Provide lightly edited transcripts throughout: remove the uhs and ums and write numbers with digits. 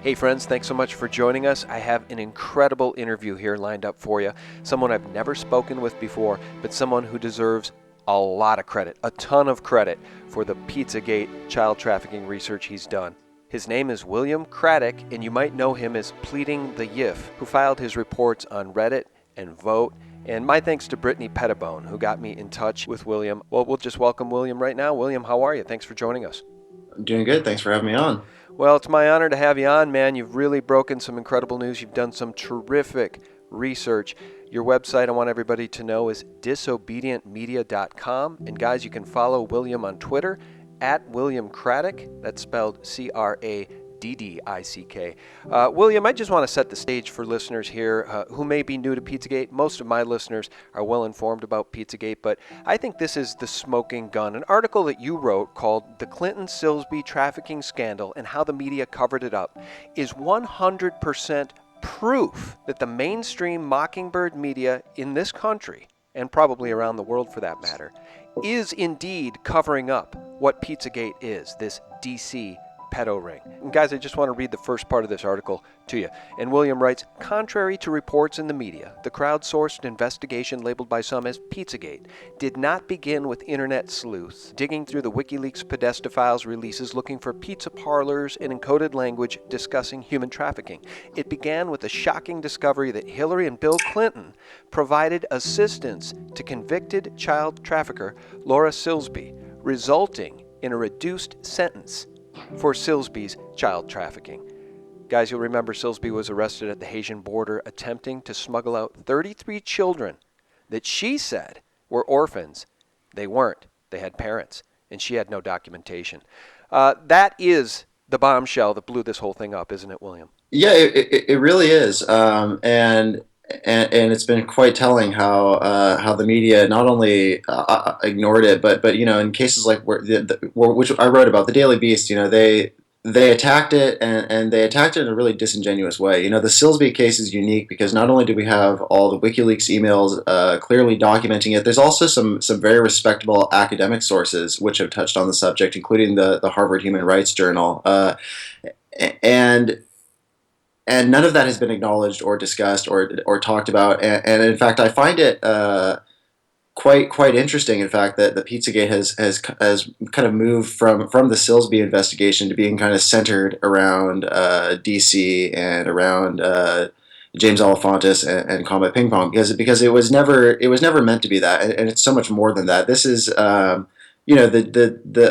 Hey friends, thanks so much for joining us. I have an incredible interview here lined up for you. Someone I've never spoken with before, but someone who deserves a lot of credit, a ton of credit for the Pizzagate child trafficking research he's done. His name is William Craddock, and you might know him as Pleading the Yif, who filed his reports on Reddit and Vote. And my thanks to Brittany Pettibone, who got me in touch with William. Well, we'll just welcome William right now. William, how are you? Thanks for joining us. I'm doing good. Thanks for having me on. Well, it's my honor to have you on, man. You've really broken some incredible news. You've done some terrific research. Your website, I want everybody to know, is disobedientmedia.com. And guys, you can follow William on Twitter at William Craddock. That's spelled Craddick. William, I just want to set the stage for listeners here who may be new to Pizzagate. Most of my listeners are well informed about Pizzagate, but I think this is the smoking gun. An article that you wrote called The Clinton-Silsby Trafficking Scandal and How the Media Covered It Up is 100% proof that the mainstream mockingbird media in this country, and probably around the world for that matter, is indeed covering up what Pizzagate is, this DC pedo ring. And guys, I just want to read the first part of this article to you. And William writes, contrary to reports in the media, the crowdsourced investigation labeled by some as Pizzagate did not begin with internet sleuths digging through the WikiLeaks Podesta releases looking for pizza parlors and encoded language discussing human trafficking. It began with the shocking discovery that Hillary and Bill Clinton provided assistance to convicted child trafficker Laura Silsby, resulting in a reduced sentence for Silsby's child trafficking. Guys, you'll remember Silsby was arrested at the Haitian border attempting to smuggle out 33 children that she said were orphans. They weren't. They had parents, and she had no documentation. That is the bombshell that blew this whole thing up, isn't it, William? Yeah, it really is, and it's been quite telling how the media not only ignored it, but in cases like which I wrote about, the Daily Beast, they attacked it, and they attacked it in a really disingenuous way. The Silsby case is unique because not only do we have all the WikiLeaks emails clearly documenting it, there's also some very respectable academic sources which have touched on the subject, including the Harvard Human Rights Journal, and none of that has been acknowledged or discussed or talked about. And in fact, I find it quite interesting. In fact, that the Pizzagate has kind of moved from the Silsby investigation to being kind of centered around DC and around James Alefantis and Combat Ping Pong, because it was never meant to be that, and it's so much more than that. This is the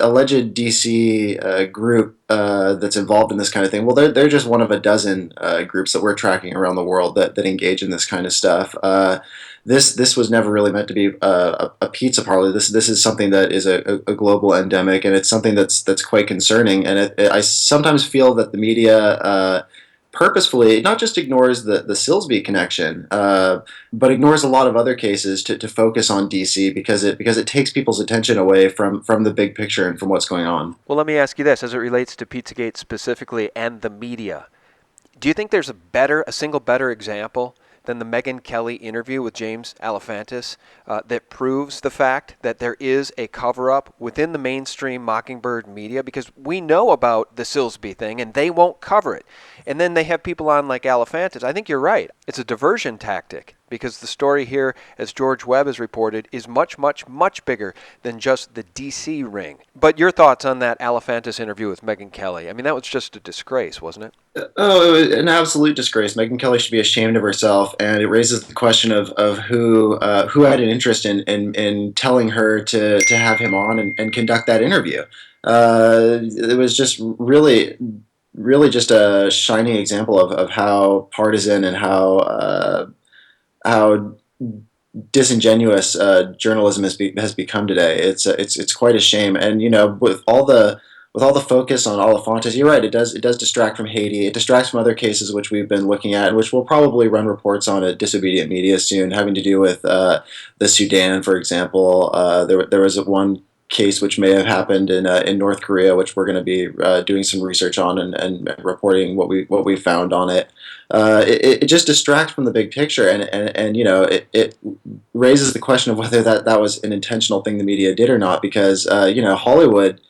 alleged DC group that's involved in this kind of thing. Well, they're just one of a dozen groups that we're tracking around the world that engage in this kind of stuff. This was never really meant to be a pizza parlor. This is something that is a global endemic, and it's something that's quite concerning. And I sometimes feel that the media purposefully not just ignores the Silsby connection, but ignores a lot of other cases to focus on DC because it takes people's attention away from the big picture and from what's going on. Well, let me ask you this as it relates to Pizzagate specifically and the media. Do you think there's a single better example than the Megyn Kelly interview with James Alefantis that proves the fact that there is a cover-up within the mainstream Mockingbird media? Because we know about the Silsby thing, and they won't cover it. And then they have people on like Alefantis. I think you're right. It's a diversion tactic, because the story here, as George Webb has reported, is much, much, much bigger than just the D.C. ring. But your thoughts on that Alefantis interview with Megyn Kelly? I mean, that was just a disgrace, wasn't it? Oh, it was an absolute disgrace. Megyn Kelly should be ashamed of herself, and it raises the question of who had an interest in telling her to have him on and conduct that interview. It was just really just a shining example of how partisan and how disingenuous journalism has become today. It's quite a shame, and with all the focus on Alefantis, you're right. It does distract from Haiti. It distracts from other cases which we've been looking at, and which we'll probably run reports on at Disobedient Media soon, having to do with the Sudan, for example. There was one case which may have happened in North Korea, which we're going to be doing some research on and reporting what we found on it. It just distracts from the big picture, and it raises the question of whether that was an intentional thing the media did or not, because Hollywood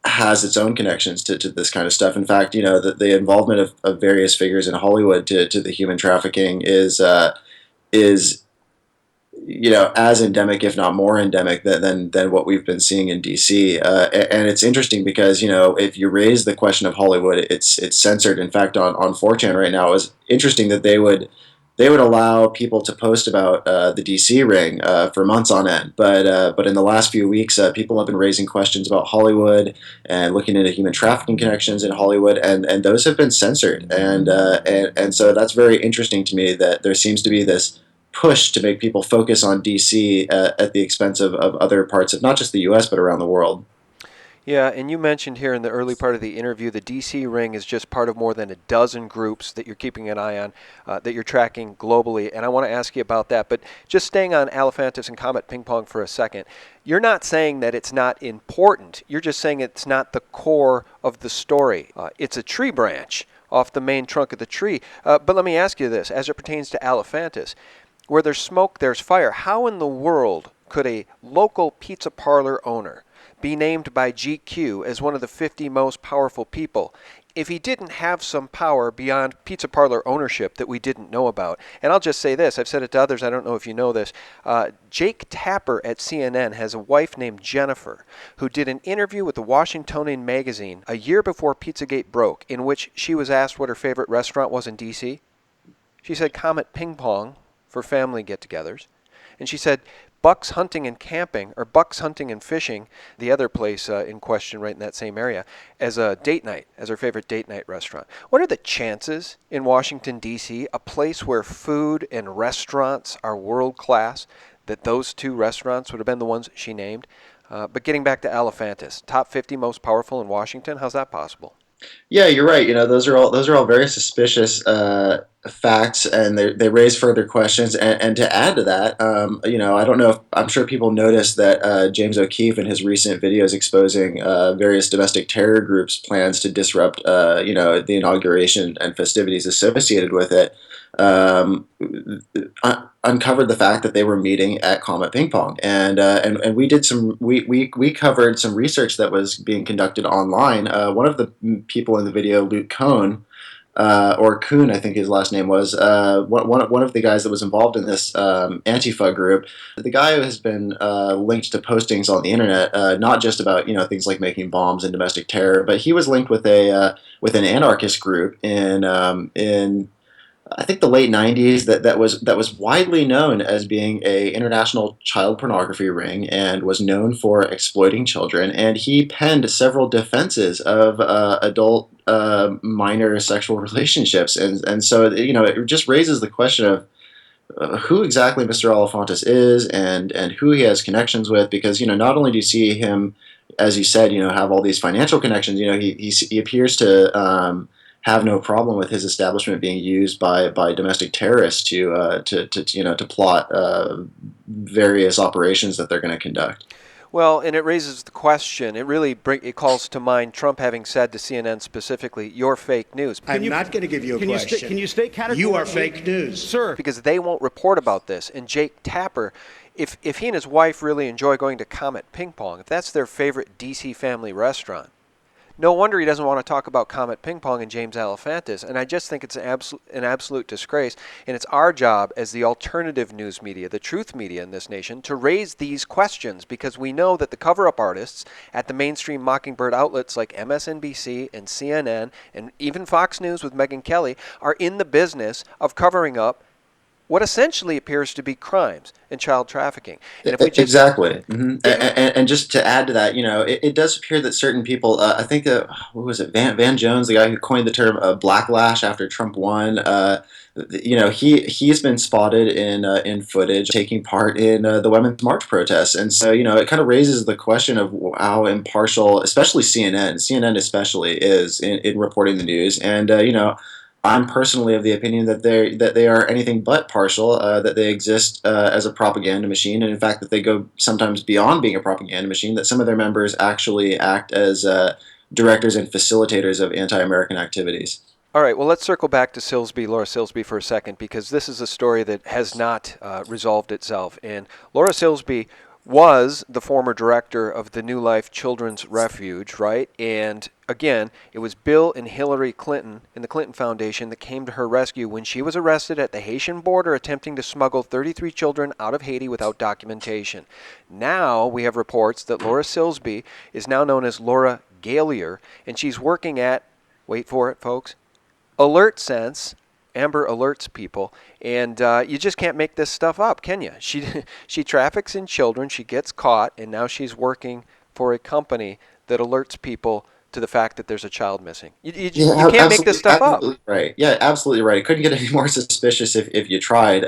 has its own connections to this kind of stuff. In fact, the involvement of various figures in Hollywood to the human trafficking is as endemic, if not more endemic, than what we've been seeing in DC. And it's interesting because if you raise the question of Hollywood, it's censored. In fact, on 4chan right now, it was interesting that they would allow people to post about the DC ring for months on end. But in the last few weeks, people have been raising questions about Hollywood and looking into human trafficking connections in Hollywood, and those have been censored. And so that's very interesting to me that there seems to be this push to make people focus on DC at the expense of other parts of not just the U.S. but around the world. Yeah, and you mentioned here in the early part of the interview the DC ring is just part of more than a dozen groups that you're keeping an eye on, that you're tracking globally. And I want to ask you about that. But just staying on Alephantis and Comet Ping Pong for a second, you're not saying that it's not important. You're just saying it's not the core of the story. It's a tree branch off the main trunk of the tree. But let me ask you this, as it pertains to Alephantis. Where there's smoke, there's fire. How in the world could a local pizza parlor owner be named by GQ as one of the 50 most powerful people if he didn't have some power beyond pizza parlor ownership that we didn't know about? And I'll just say this, I've said it to others, I don't know if you know this. Jake Tapper at CNN has a wife named Jennifer who did an interview with the Washingtonian magazine a year before Pizzagate broke, in which she was asked what her favorite restaurant was in D.C. She said Comet Ping Pong for family get-togethers. And she said Buck's Hunting and Camping, or Buck's Hunting and Fishing, the other place in question right in that same area, as a date night, as her favorite date night restaurant. What are the chances in Washington, D.C., a place where food and restaurants are world-class, that those two restaurants would have been the ones she named? But getting back to Alephantis, top 50 most powerful in Washington, how's that possible? Yeah, you're right. Those are all very suspicious facts, and they raise further questions. And to add to that, I don't know if I'm sure people noticed that James O'Keefe in his recent videos exposing various domestic terror groups' plans to disrupt, the inauguration and festivities associated with it. Um, Uncovered the fact that they were meeting at Comet Ping Pong, and we covered some research that was being conducted online. One of the people in the video, Luke Cohn, or Kuhn, I think his last name was, one of the guys that was involved in this Antifa group. The guy has been linked to postings on the internet, not just about things like making bombs and domestic terror, but he was linked with an anarchist group in I think the late '90s that was widely known as being a international child pornography ring and was known for exploiting children. And he penned several defenses of adult minor sexual relationships. And so it just raises the question of who exactly Mr. Olifantis is and who he has connections with, because not only do you see him, as you said, have all these financial connections. He appears to have no problem with his establishment being used by domestic terrorists to plot various operations that they're going to conduct. Well, and it raises the question. It calls to mind Trump having said to CNN specifically, "You're fake news." I'm not going to give you a question. Can you state categorically? You are fake news, sir. Because they won't report about this. And Jake Tapper, if he and his wife really enjoy going to Comet Ping Pong, if that's their favorite DC family restaurant, no wonder he doesn't want to talk about Comet Ping Pong and James Alefantis. And I just think it's an absolute disgrace. And it's our job as the alternative news media, the truth media in this nation, to raise these questions, because we know that the cover-up artists at the mainstream Mockingbird outlets like MSNBC and CNN and even Fox News with Megyn Kelly are in the business of covering up what essentially appears to be crimes and child trafficking. And if we just, exactly, and just to add to that, it does appear that certain people, I think, what was it, Van Jones, the guy who coined the term "blacklash" after Trump won, he's been spotted in footage taking part in the Women's March protests, and so it kind of raises the question of how impartial, especially CNN especially, is in reporting the news, and I'm personally of the opinion that they are anything but partial, that they exist as a propaganda machine, and in fact that they go sometimes beyond being a propaganda machine, that some of their members actually act as directors and facilitators of anti-American activities. all right, well, let's circle back to Laura Silsby for a second, because this is a story that has not resolved itself. And Laura Silsby was the former director of the New Life Children's Refuge, right? And again, it was Bill and Hillary Clinton and the Clinton Foundation that came to her rescue when she was arrested at the Haitian border attempting to smuggle 33 children out of Haiti without documentation. Now we have reports that Laura Silsby is now known as Laura Galier, and she's working at, wait for it, folks, Alert Sense. Amber alerts people, and you just can't make this stuff up, can you? She traffics in children, she gets caught, and now she's working for a company that alerts people to the fact that there's a child missing. You can't make this stuff up. Absolutely right. Yeah, absolutely right. It couldn't get any more suspicious if you tried.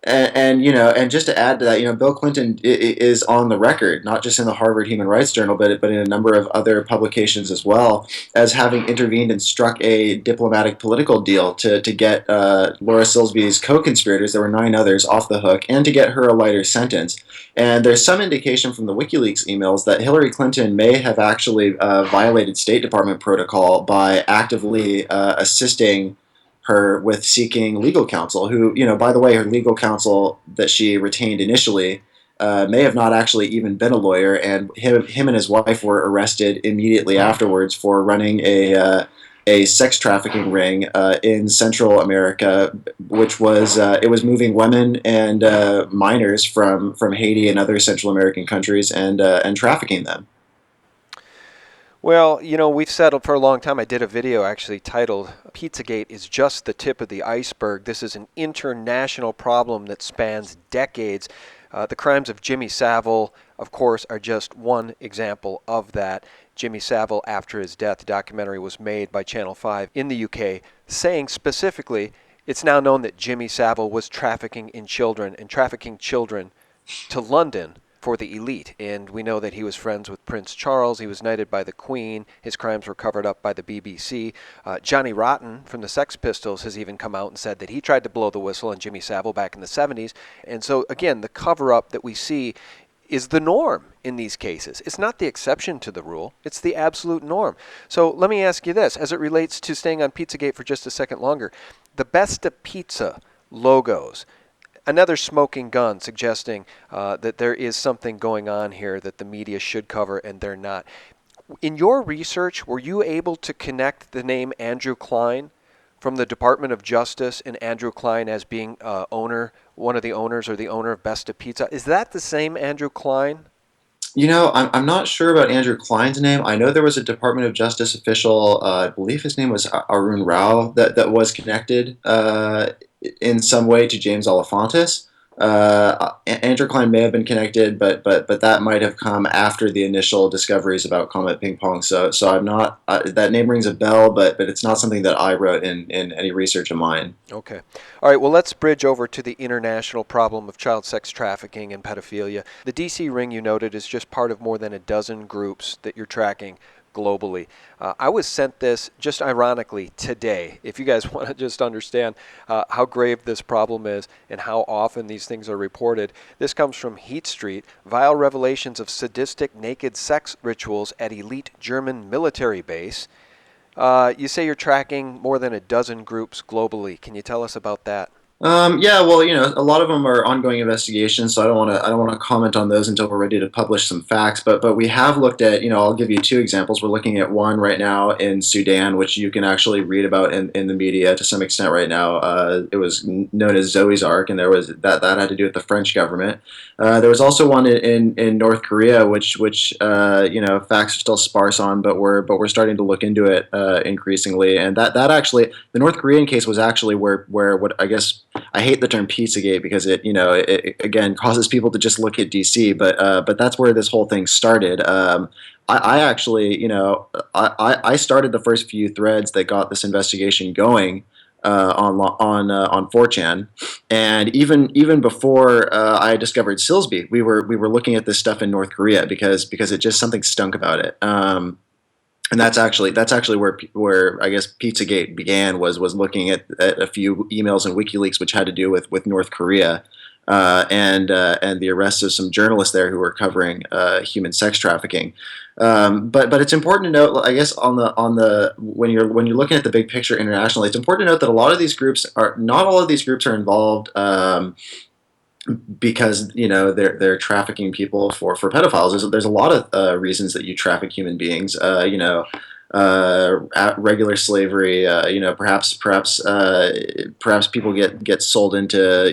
And just to add to that, Bill Clinton is on the record, not just in the Harvard Human Rights Journal, but in a number of other publications as well, as having intervened and struck a diplomatic political deal to get Laura Silsby's co-conspirators, there were 9 others, off the hook, and to get her a lighter sentence. And there's some indication from the WikiLeaks emails that Hillary Clinton may have actually violated State Department protocol by actively assisting her with seeking legal counsel, who, by the way, her legal counsel that she retained initially may have not actually even been a lawyer, and him and his wife were arrested immediately afterwards for running a sex trafficking ring in Central America, which was it was moving women and minors from Haiti and other Central American countries and trafficking them. Well, we've settled for a long time. I did a video actually titled Pizzagate is just the tip of the iceberg. This is an international problem that spans decades. The crimes of Jimmy Savile, of course, are just one example of that. Jimmy Savile, after his death, a documentary was made by Channel 5 in the UK, saying specifically, it's now known that Jimmy Savile was trafficking in children and trafficking children to London for the elite. And we know that he was friends with Prince Charles. He was knighted by the Queen. His crimes were covered up by the BBC. Johnny Rotten from the Sex Pistols has even come out and said that he tried to blow the whistle on Jimmy Savile back in the 70s. And so, again, the cover-up that we see is the norm in these cases. It's not the exception to the rule. It's the absolute norm. So let me ask you this, as it relates to staying on Pizzagate for just a second longer. The Besta Pizza logos, another smoking gun suggesting that there is something going on here that the media should cover and they're not. In your research, were you able to connect the name Andrew Klein from the Department of Justice and Andrew Klein as being one of the owners or the owner of Besta Pizza? Is that the same Andrew Klein? I'm not sure about Andrew Klein's name. I know there was a Department of Justice official, I believe his name was Arun Rao, that was connected in some way to James Alefantis. Andrew Klein may have been connected, but that might have come after the initial discoveries about Comet Ping Pong. So I'm not that name rings a bell, but it's not something that I wrote in any research of mine. Okay. All right, well, let's bridge over to the international problem of child sex trafficking and pedophilia. The D.C. ring, you noted, is just part of more than a dozen groups that you're tracking globally. I was sent this just ironically today. If you guys want to just understand how grave this problem is and how often these things are reported, this comes from Heat Street, vile revelations of sadistic naked sex rituals at elite German military base. You say you're tracking more than a dozen groups globally. Can you tell us about that? Yeah, well, a lot of them are ongoing investigations, so I don't want to comment on those until we're ready to publish some facts. But we have looked at, I'll give you 2 examples. We're looking at one right now in Sudan, which you can actually read about in the media to some extent right now. It was known as Zoe's Ark, and there was that had to do with the French government. There was also one in North Korea, which facts are still sparse on, but we're starting to look into it increasingly. And that actually, the North Korean case was actually where what I guess. I hate the term Pizzagate because it again causes people to just look at DC, but that's where this whole thing started. I actually, I started the first few threads that got this investigation going on 4chan, and even before I discovered Silsby, we were looking at this stuff in North Korea because it just something stunk about it. And that's actually where I guess Pizzagate began was looking at a few emails and WikiLeaks which had to do with North Korea and the arrest of some journalists there who were covering human sex trafficking. But it's important to note, I guess, on the when you're looking at the big picture internationally, it's important to note that not all of these groups are involved because they're trafficking people for pedophiles. There's a lot of reasons that you traffic human beings. Regular slavery. Perhaps people get sold into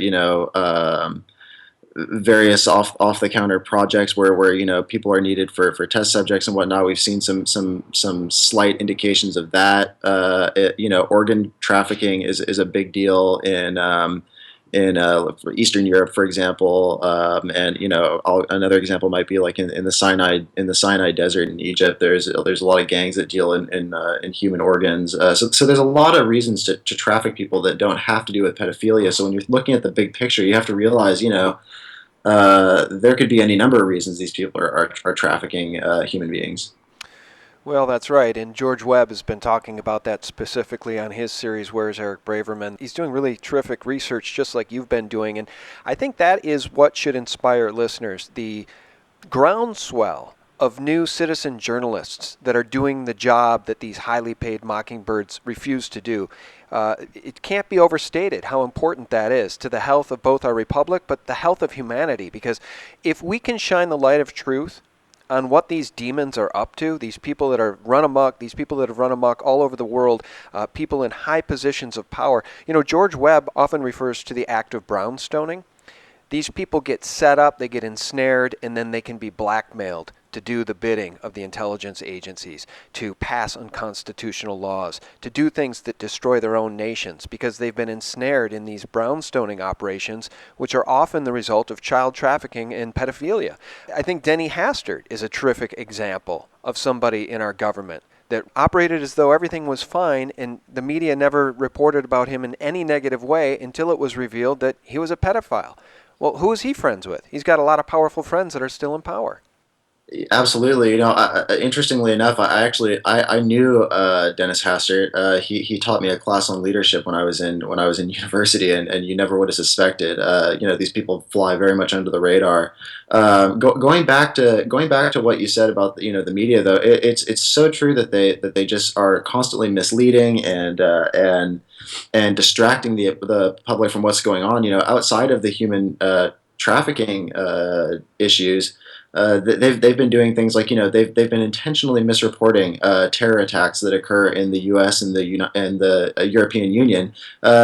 various off the counter projects where people are needed for test subjects and whatnot. We've seen some slight indications of that. Organ trafficking is a big deal in Eastern Europe, for example, and another example might be like in the Sinai Desert in Egypt. There's a lot of gangs that deal in human organs. So there's a lot of reasons to traffic people that don't have to do with pedophilia. So when you're looking at the big picture, you have to realize there could be any number of reasons these people are trafficking human beings. Well, that's right. And George Webb has been talking about that specifically on his series, Where's Eric Braverman? He's doing really terrific research, just like you've been doing. And I think that is what should inspire listeners. The groundswell of new citizen journalists that are doing the job that these highly paid mockingbirds refuse to do. It can't be overstated how important that is to the health of both our republic, but the health of humanity. Because if we can shine the light of truth on what these demons are up to, these people that are run amok, these people that have run amok all over the world, people in high positions of power. George Webb often refers to the act of brownstoning. These people get set up, they get ensnared, and then they can be blackmailed to do the bidding of the intelligence agencies, to pass unconstitutional laws, to do things that destroy their own nations, because they've been ensnared in these brownstoning operations, which are often the result of child trafficking and pedophilia. I think Denny Hastert is a terrific example of somebody in our government that operated as though everything was fine, and the media never reported about him in any negative way until it was revealed that he was a pedophile. Well, who is he friends with? He's got a lot of powerful friends that are still in power. Absolutely. Interestingly enough, I knew Dennis Hastert. He taught me a class on leadership when I was in university, and you never would have suspected. These people fly very much under the radar. Going back to what you said about the media, though, it's so true that they just are constantly misleading and distracting the public from what's going on. Outside of the human trafficking issues. They've been doing things like they've been intentionally misreporting terror attacks that occur in the U.S. and the European Union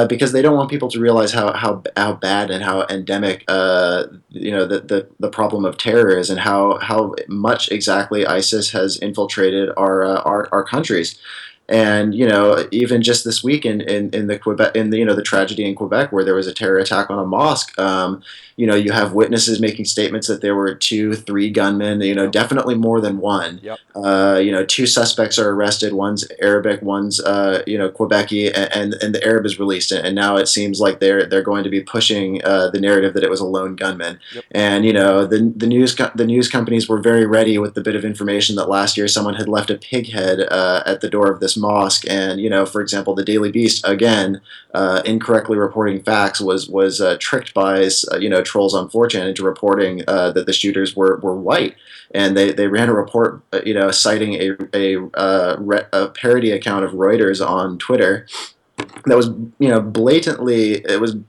because they don't want people to realize how bad and how endemic the problem of terror is, and how much exactly ISIS has infiltrated our countries. And even just this week in the Quebec, the tragedy in Quebec, where there was a terror attack on a mosque. You have witnesses making statements that there were 2, 3 gunmen. Definitely more than one. Yep. Two suspects are arrested. One's Arabic, one's Quebecy, and the Arab is released. And now it seems like they're going to be pushing the narrative that it was a lone gunman. Yep. And the news companies were very ready with the bit of information that last year someone had left a pig head at the door of this mosque. And for example, the Daily Beast, again, incorrectly reporting facts, was tricked by trolls on 4chan into reporting that the shooters were white. And they ran a report citing a parody account of Reuters on Twitter that was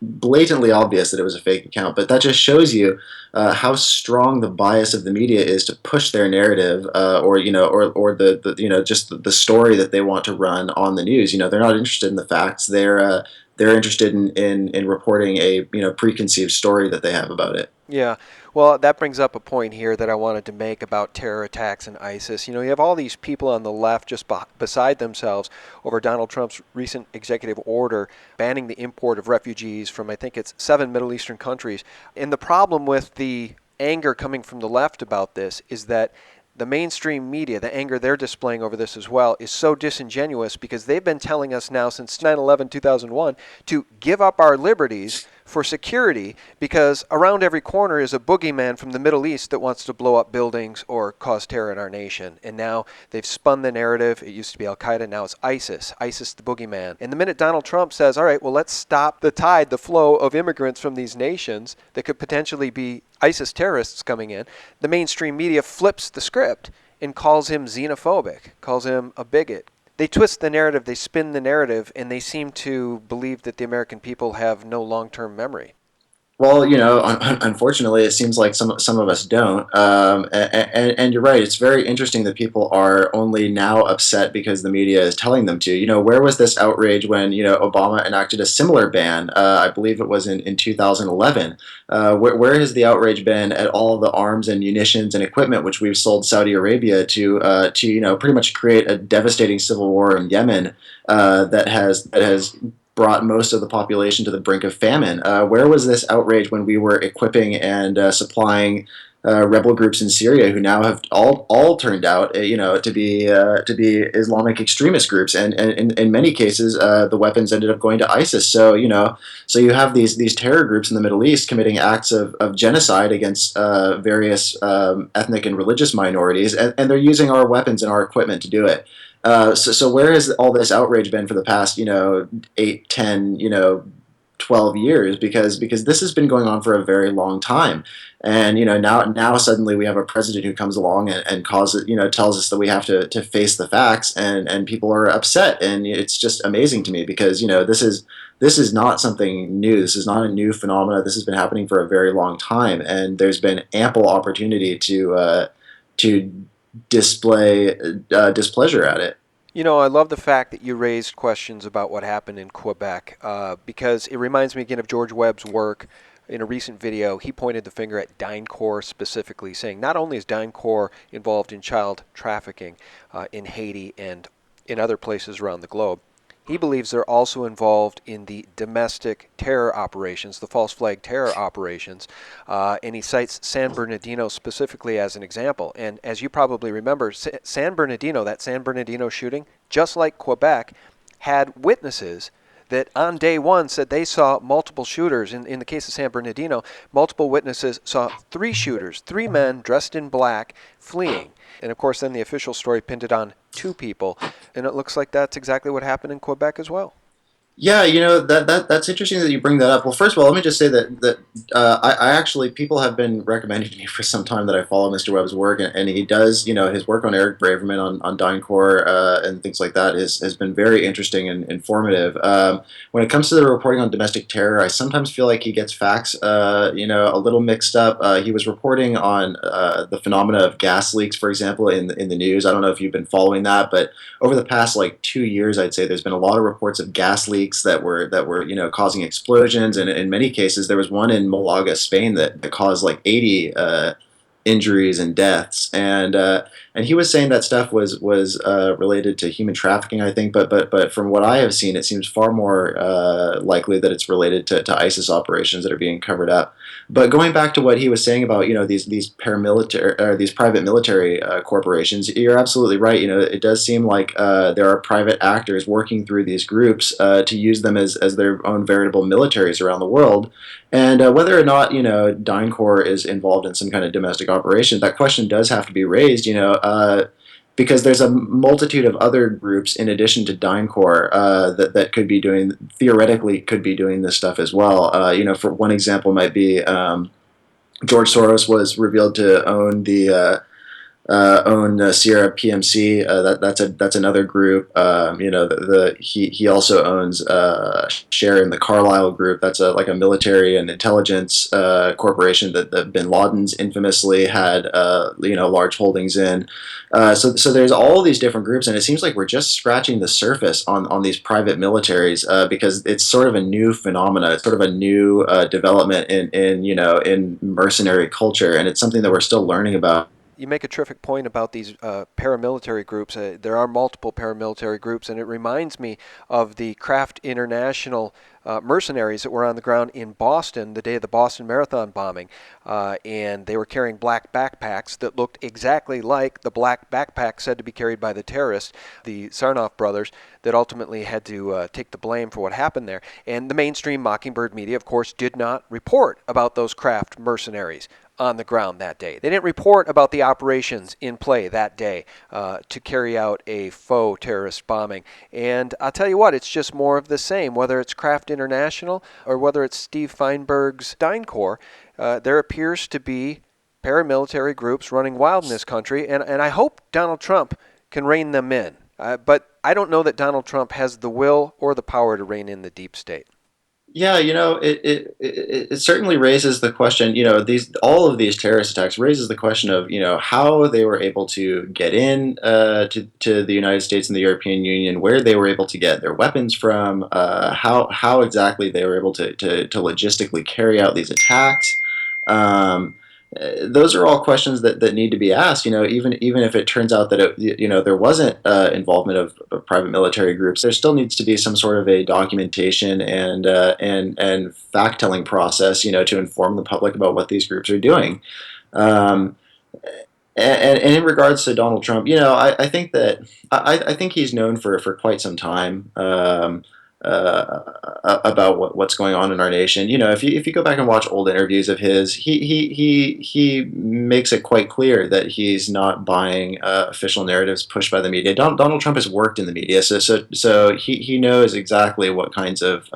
blatantly obvious that it was a fake account. But that just shows you how strong the bias of the media is to push their narrative, or the just the story that they want to run on the news. They're not interested in the facts. They're interested in reporting a preconceived story that they have about it. Yeah. Well, that brings up a point here that I wanted to make about terror attacks and ISIS. You have all these people on the left just beside themselves over Donald Trump's recent executive order banning the import of refugees from, I think it's 7 Middle Eastern countries. And the problem with the anger coming from the left about this is that the mainstream media, the anger they're displaying over this as well, is so disingenuous, because they've been telling us now since 9/11/2001 to give up our liberties for security, because around every corner is a boogeyman from the Middle East that wants to blow up buildings or cause terror in our nation. And now they've spun the narrative. It used to be Al-Qaeda, now it's ISIS the boogeyman. And the minute Donald Trump says, all right, well, let's stop the tide, the flow of immigrants from these nations that could potentially be ISIS terrorists coming in, the mainstream media flips the script and calls him xenophobic, calls him a bigot. They twist the narrative, they spin the narrative, and they seem to believe that the American people have no long-term memory. Well, unfortunately, it seems like some of us don't. And you're right. It's very interesting that people are only now upset because the media is telling them to. Where was this outrage when Obama enacted a similar ban? I believe it was in 2011. Where has the outrage been at all the arms and munitions and equipment which we've sold Saudi Arabia to pretty much create a devastating civil war in Yemen that has brought most of the population to the brink of famine. Where was this outrage when we were equipping and supplying rebel groups in Syria, who now have all turned out, to be Islamic extremist groups, and in many cases, the weapons ended up going to ISIS. So you have these terror groups in the Middle East committing acts of genocide against various ethnic and religious minorities, and they're using our weapons and our equipment to do it. So where has all this outrage been for the past, 8, 10, 12 years? Because this has been going on for a very long time. And now suddenly we have a president who comes along and causes tells us that we have to face the facts, and people are upset, and it's just amazing to me because this is not something new. This is not a new phenomena. This has been happening for a very long time, and there's been ample opportunity to display displeasure at it. I love the fact that you raised questions about what happened in Quebec because it reminds me again of George Webb's work. In a recent video, he pointed the finger at DynCorp specifically, saying not only is DynCorp involved in child trafficking in Haiti and in other places around the globe, he believes they're also involved in the domestic terror operations, the false flag terror operations, and he cites San Bernardino specifically as an example. And as you probably remember, San Bernardino, that San Bernardino shooting, just like Quebec, had witnesses that on day one said they saw multiple shooters. In the case of San Bernardino, multiple witnesses saw three shooters, three men dressed in black fleeing. And of course, then the official story pinned it on two people. And it looks like that's exactly what happened in Quebec as well. Yeah, that's interesting that you bring that up. Well, first of all, let me just say that I actually, people have been recommending to me for some time that I follow Mr. Webb's work, and he does, his work on Eric Braverman on DynCorp and things like that has been very interesting and informative. When it comes to the reporting on domestic terror, I sometimes feel like he gets facts, a little mixed up. He was reporting on the phenomena of gas leaks, for example, in the news. I don't know if you've been following that, but over the past like 2 years, I'd say there's been a lot of reports of gas leaks that were causing explosions, and in many cases there was one in Malaga, Spain, that caused like 80 injuries and deaths, and he was saying that stuff was related to human trafficking, I think, but from what I have seen, it seems far more likely that it's related to ISIS operations that are being covered up. But going back to what he was saying about these paramilitary or these private military corporations, you're absolutely right. It does seem like there are private actors working through these groups to use them as their own veritable militaries around the world. And whether or not DynCorp is involved in some kind of domestic operation, that question does have to be raised. Because there's a multitude of other groups in addition to DynCorp that could be theoretically could be doing this stuff as well. For one example might be George Soros was revealed to own Sierra PMC. That's another group. He also owns share in the Carlyle Group. That's like a military and intelligence corporation that Bin Laden's infamously had large holdings in. So there's all these different groups, and it seems like we're just scratching the surface on these private militaries because it's sort of a new phenomena. It's sort of a new development in mercenary culture, and it's something that we're still learning about. You make a terrific point about these paramilitary groups. There are multiple paramilitary groups, and it reminds me of the Kraft International mercenaries that were on the ground in Boston the day of the Boston Marathon bombing. And they were carrying black backpacks that looked exactly like the black backpack said to be carried by the terrorists, the Sarnoff brothers, that ultimately had to take the blame for what happened there. And the mainstream Mockingbird media, of course, did not report about those Kraft mercenaries on the ground that day. They didn't report about the operations in play that day to carry out a faux terrorist bombing. And I'll tell you what, it's just more of the same. Whether it's Kraft International or whether it's Steve Feinberg's DynCorp, there appears to be paramilitary groups running wild in this country, and I hope Donald Trump can rein them in. But I don't know that Donald Trump has the will or the power to rein in the deep state. Yeah, it certainly raises the question. These all of these terrorist attacks raises the question of how they were able to get in to the United States and the European Union, where they were able to get their weapons from, how exactly they were able to logistically carry out these attacks. Um, those are all questions that need to be asked. Even if it turns out that there wasn't involvement of private military groups, there still needs to be some sort of a documentation and fact telling process, to inform the public about what these groups are doing. Um, and in regards to Donald Trump, I think that I think he's known for quite some time. About what's going on in our nation. If you go back and watch old interviews of his, he makes it quite clear that he's not buying official narratives pushed by the media. Donald Trump has worked in the media, so he knows exactly what kinds of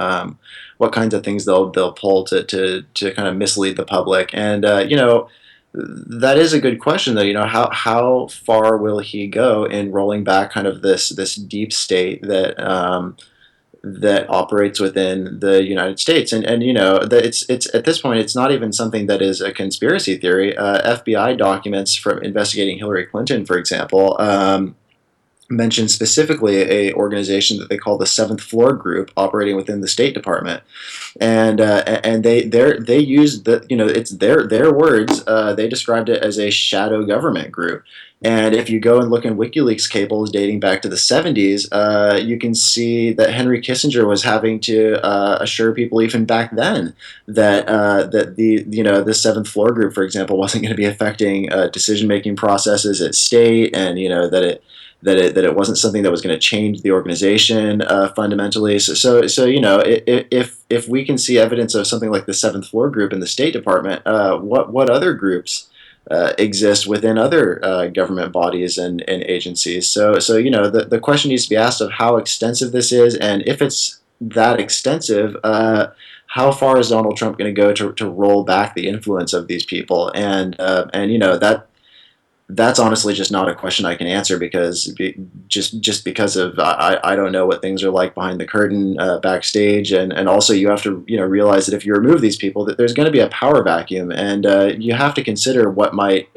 things they'll pull to kind of mislead the public. And that is a good question, though. How far will he go in rolling back kind of this deep state that operates within the United States, and that it's at this point it's not even something that is a conspiracy theory. FBI documents from investigating Hillary Clinton, for example, mentioned specifically a organization that they call the Seventh Floor Group, operating within the State Department, and they used it's their words. They described it as a shadow government group. And if you go and look in WikiLeaks cables dating back to the 70s, you can see that Henry Kissinger was having to assure people even back then that the Seventh Floor Group, for example, wasn't going to be affecting decision making processes at state, and that it wasn't something that was going to change the organization fundamentally. So if we can see evidence of something like the Seventh Floor Group in the State Department, what other groups exist within other government bodies and agencies? So the question needs to be asked of how extensive this is, and if it's that extensive, how far is Donald Trump going to go to roll back the influence of these people? And that's honestly just not a question I can answer, because just because of I don't know what things are like behind the curtain backstage, and also you have to realize that if you remove these people, that there's going to be a power vacuum, and you have to consider what might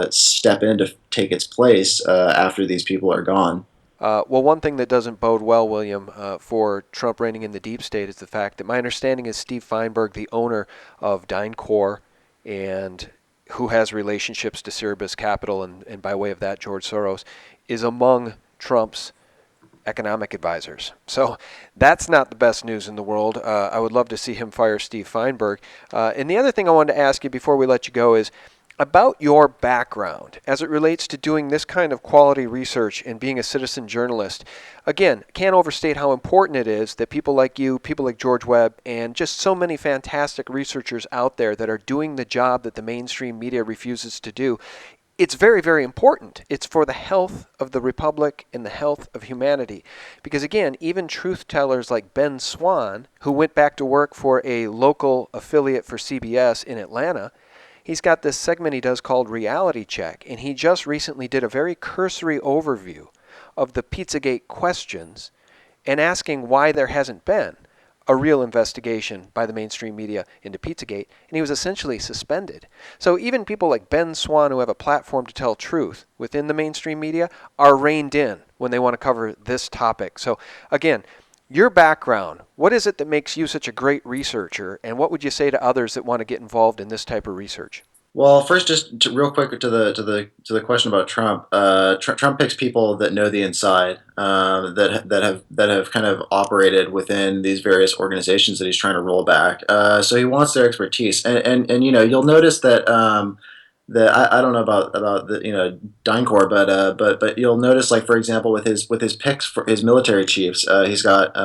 step in to take its place after these people are gone. Well, one thing that doesn't bode well, William, for Trump reigning in the deep state is the fact that my understanding is Steve Feinberg, the owner of DynCorp, and who has relationships to Cerebus Capital and by way of that George Soros, is among Trump's economic advisors. So that's not the best news in the world. I would love to see him fire Steve Feinberg. And the other thing I wanted to ask you before we let you go is about your background as it relates to doing this kind of quality research and being a citizen journalist. Again, can't overstate how important it is that people like you, people like George Webb, and just so many fantastic researchers out there that are doing the job that the mainstream media refuses to do. It's very, very important. It's for the health of the republic and the health of humanity. Because again, even truth tellers like Ben Swan, who went back to work for a local affiliate for CBS in Atlanta, he's got this segment he does called Reality Check, and he just recently did a very cursory overview of the Pizzagate questions and asking why there hasn't been a real investigation by the mainstream media into Pizzagate, and he was essentially suspended. So even people like Ben Swan, who have a platform to tell truth within the mainstream media, are reined in when they want to cover this topic. So again, your background, what is it that makes you such a great researcher, and what would you say to others that want to get involved in this type of research? Well, first, just real quick to the question about Trump. Trump picks people that know the inside, that have kind of operated within these various organizations that he's trying to roll back. So he wants their expertise, and you'll notice that I don't know about the DynCorp, but you'll notice, like, for example, with his picks for his military chiefs, he's got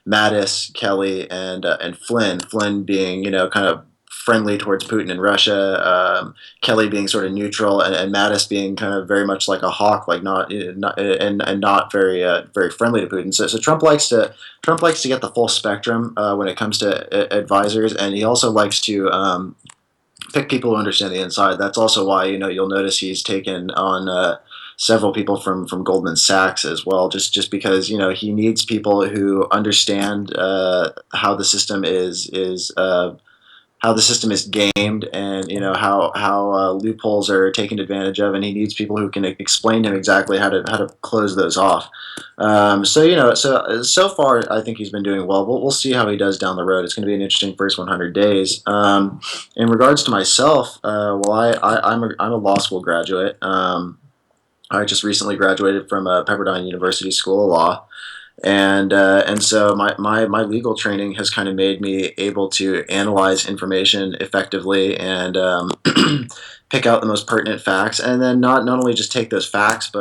Mattis, Kelly, and Flynn. Flynn being kind of friendly towards Putin and Russia, Kelly being sort of neutral, and Mattis being kind of very much like a hawk, like not and not very very friendly to Putin. So Trump likes to get the full spectrum when it comes to advisors, and he also likes to pick people who understand the inside. That's also why you'll notice he's taken on several people from Goldman Sachs as well, just because he needs people who understand how the system is gamed, and how loopholes are taken advantage of, and he needs people who can explain to him exactly how to close those off. So far I think he's been doing well. We'll see how he does down the road. It's going to be an interesting first 100 days. In regards to myself, well, I'm a law school graduate. I just recently graduated from Pepperdine University School of Law, and so my legal training has kind of made me able to analyze information effectively, and pick out the most pertinent facts, and then not only just take those facts,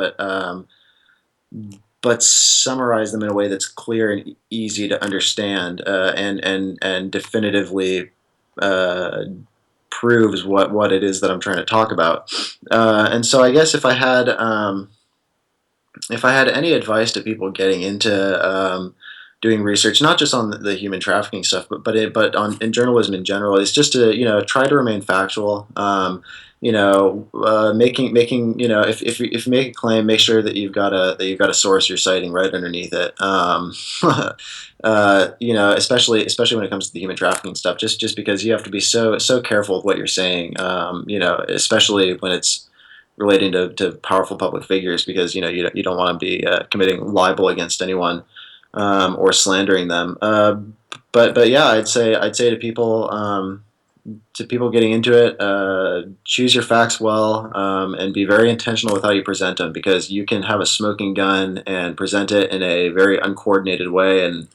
but summarize them in a way that's clear and easy to understand, and definitively uh, proves what it is that I'm trying to talk about. And so I guess if I had any advice to people getting into doing research, not just on the human trafficking stuff, but on in journalism in general, is just to try to remain factual. Making if you make a claim, make sure that you've got a source you're citing right underneath it. Especially when it comes to the human trafficking stuff, just because you have to be so careful with what you're saying. Especially when it's relating to powerful public figures, because you don't want to be committing libel against anyone, or slandering them. But yeah, I'd say to people getting into it, choose your facts well, and be very intentional with how you present them, because you can have a smoking gun and present it in a very uncoordinated way, and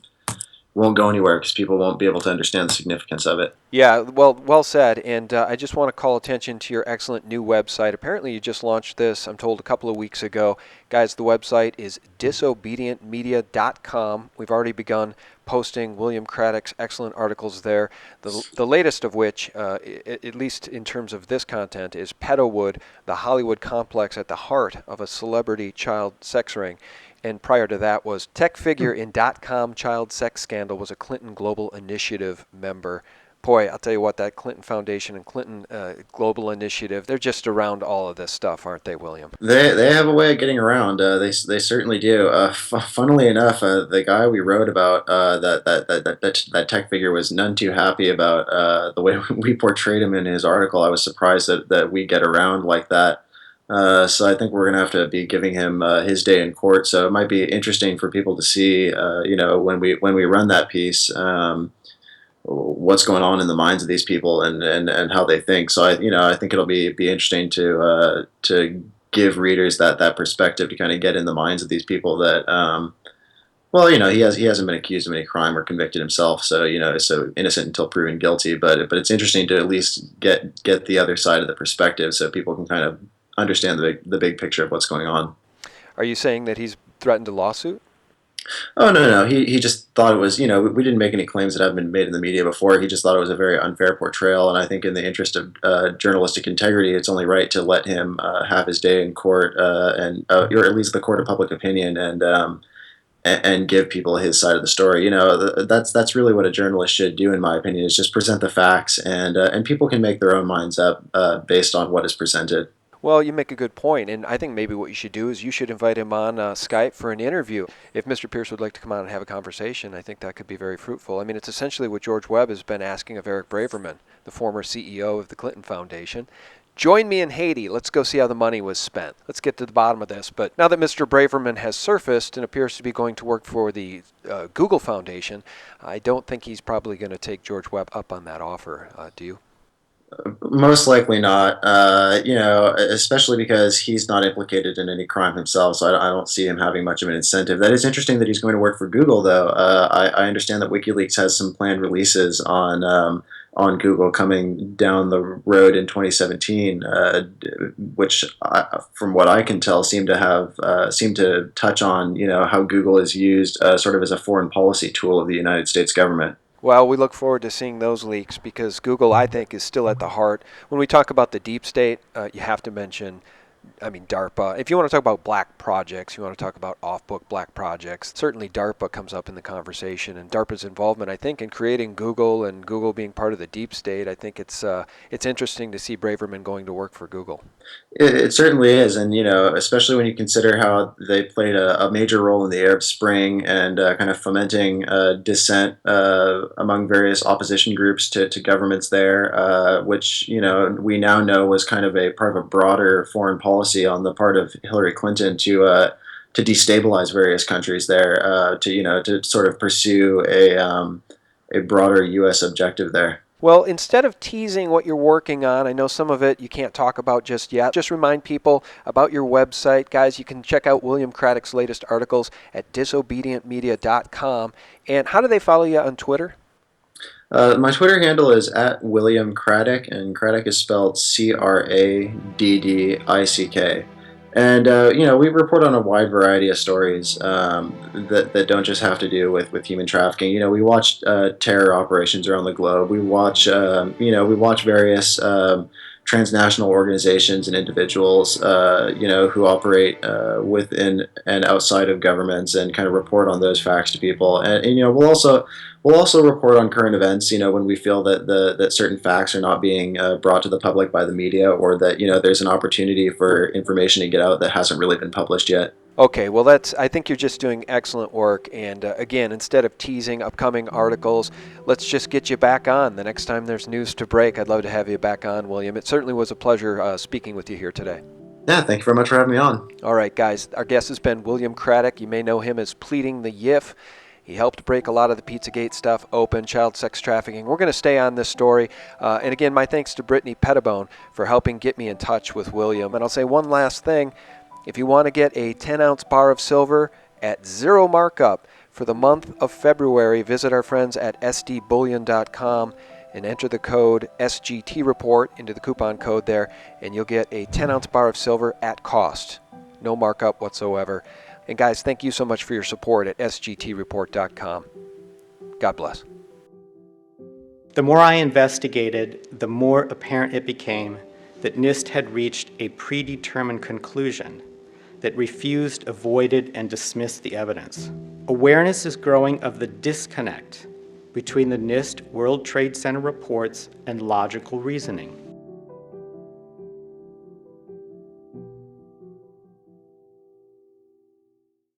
won't go anywhere because people won't be able to understand the significance of it. Yeah, well said. And I just want to call attention to your excellent new website. Apparently, you just launched this, I'm told, a couple of weeks ago. Guys, the website is disobedientmedia.com. We've already begun posting William Craddock's excellent articles there. The latest of which, at least in terms of this content, is Pedowood, the Hollywood complex at the heart of a celebrity child sex ring. And prior to that was tech figure in .com child sex scandal, was a Clinton Global Initiative member. Boy, I'll tell you what, that Clinton Foundation and Clinton Global Initiative, they're just around all of this stuff, aren't they, William? They have a way of getting around. They certainly do. Funnily enough, the guy we wrote about, that tech figure, was none too happy about the way we portrayed him in his article. I was surprised that we get around like that. So I think we're going to have to be giving him his day in court. So it might be interesting for people to see, when we run that piece, what's going on in the minds of these people, and how they think. So I think it'll be interesting to give readers that perspective, to kind of get in the minds of these people that. Well, he hasn't been accused of any crime or convicted himself, so so innocent until proven guilty. But it's interesting to at least get the other side of the perspective, so people can kind of understand the big picture of what's going on. Are you saying that he's threatened a lawsuit? Oh, no, no. He just thought it was, we didn't make any claims that have been made in the media before. He just thought it was a very unfair portrayal, and I think in the interest of journalistic integrity, it's only right to let him have his day in court, or at least the court of public opinion, and give people his side of the story. That's really what a journalist should do, in my opinion, is just present the facts, and people can make their own minds up based on what is presented. Well, you make a good point, and I think maybe what you should do is you should invite him on Skype for an interview. If Mr. Pierce would like to come on and have a conversation, I think that could be very fruitful. I mean, it's essentially what George Webb has been asking of Eric Braverman, the former CEO of the Clinton Foundation. Join me in Haiti. Let's go see how the money was spent. Let's get to the bottom of this. But now that Mr. Braverman has surfaced and appears to be going to work for the Google Foundation, I don't think he's probably going to take George Webb up on that offer. Do you? Most likely not. Especially because he's not implicated in any crime himself, so I don't see him having much of an incentive. That is interesting that he's going to work for Google, though. I understand that WikiLeaks has some planned releases on Google coming down the road in 2017, which, from what I can tell, seem to touch on how Google is used sort of as a foreign policy tool of the United States government. Well, we look forward to seeing those leaks, because Google, I think, is still at the heart. When we talk about the deep state, you have to mention DARPA. If you want to talk about black projects, you want to talk about off-book black projects, certainly DARPA comes up in the conversation, and DARPA's involvement, I think, in creating Google and Google being part of the deep state. I think it's interesting to see Braverman going to work for Google. It certainly is, and especially when you consider how they played a major role in the Arab Spring and kind of fomenting dissent among various opposition groups to governments there, which we now know was kind of a part of a broader foreign policy on the part of Hillary Clinton to destabilize various countries there, to sort of pursue a broader U.S. objective there. Well, instead of teasing what you're working on, I know some of it you can't talk about just yet. Just remind people about your website. Guys, you can check out William Craddock's latest articles at disobedientmedia.com. And how do they follow you on Twitter? My Twitter handle is at William Craddock, and Craddock is spelled Craddick. And we report on a wide variety of stories that don't just have to do with human trafficking. We watch terror operations around the globe. We watch various transnational organizations and individuals who operate within and outside of governments, and kind of report on those facts to people. And we'll also report on current events, when we feel that certain facts are not being brought to the public by the media, or that there's an opportunity for information to get out that hasn't really been published yet. Okay, well, I think you're just doing excellent work. And again, instead of teasing upcoming articles, let's just get you back on the next time there's news to break. I'd love to have you back on, William. It certainly was a pleasure speaking with you here today. Yeah, thank you very much for having me on. All right, guys, our guest has been William Craddock. You may know him as Pleading the YIF. He helped break a lot of the Pizzagate stuff open, child sex trafficking. We're going to stay on this story. And again, my thanks to Brittany Pettibone for helping get me in touch with William. And I'll say one last thing. If you want to get a 10-ounce bar of silver at zero markup for the month of February, visit our friends at sdbullion.com and enter the code SGTReport into the coupon code there, and you'll get a 10-ounce bar of silver at cost. No markup whatsoever. And guys, thank you so much for your support at sgtreport.com. God bless. The more I investigated, the more apparent it became that NIST had reached a predetermined conclusion that refused, avoided, and dismissed the evidence. Awareness is growing of the disconnect between the NIST World Trade Center reports and logical reasoning.